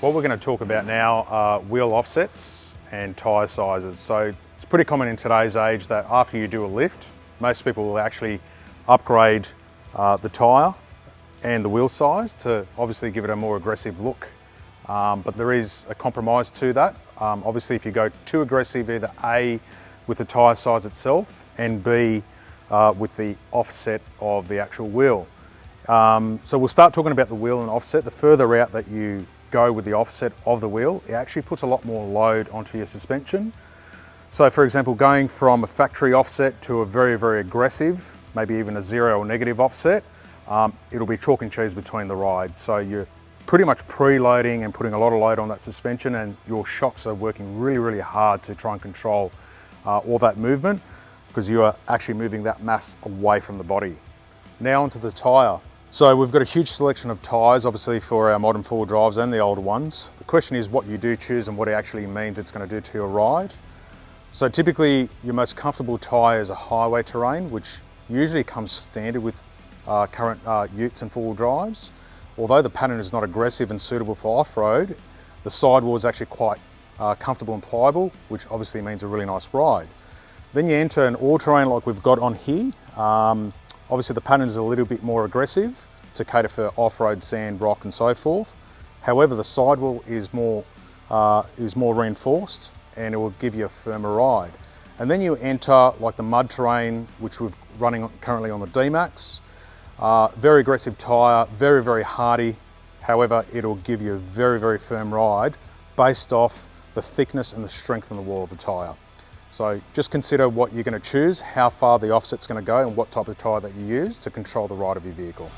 What we're going to talk about now are wheel offsets and tyre sizes. So it's pretty common in today's age that after you do a lift, most people will actually upgrade the tyre and the wheel size to obviously give it a more aggressive look. But there is a compromise to that. Obviously, if you go too aggressive, either A, with the tyre size itself, and B, with the offset of the actual wheel. So we'll start talking about the wheel and offset. The further out that you go with the offset of the wheel, it actually puts a lot more load onto your suspension. So for example, going from a factory offset to a very, very aggressive, maybe even a zero or negative offset, it'll be chalk and cheese between the ride. So you're pretty much preloading and putting a lot of load on that suspension, and your shocks are working really, really hard to try and control all that movement, because you are actually moving that mass away from the body. Now onto the tyre. So we've got a huge selection of tyres, obviously, for our modern four-wheel drives and the older ones. The question is what you do choose and what it actually means it's going to do to your ride. So typically your most comfortable tyre is a highway terrain, which usually comes standard with current utes and four-wheel drives. Although the pattern is not aggressive and suitable for off-road, the sidewall is actually quite comfortable and pliable, which obviously means a really nice ride. Then you enter an all-terrain like we've got on here. Obviously the pattern is a little bit more aggressive to cater for off-road, sand, rock and so forth. However, the sidewall is more reinforced and it will give you a firmer ride. And then you enter like the mud terrain, which we're running currently on the D-Max. Very aggressive tyre, very, very hardy. However, it'll give you a very, very firm ride based off the thickness and the strength in the wall of the tyre. So just consider what you're going to choose, how far the offset's going to go and what type of tyre that you use to control the ride of your vehicle.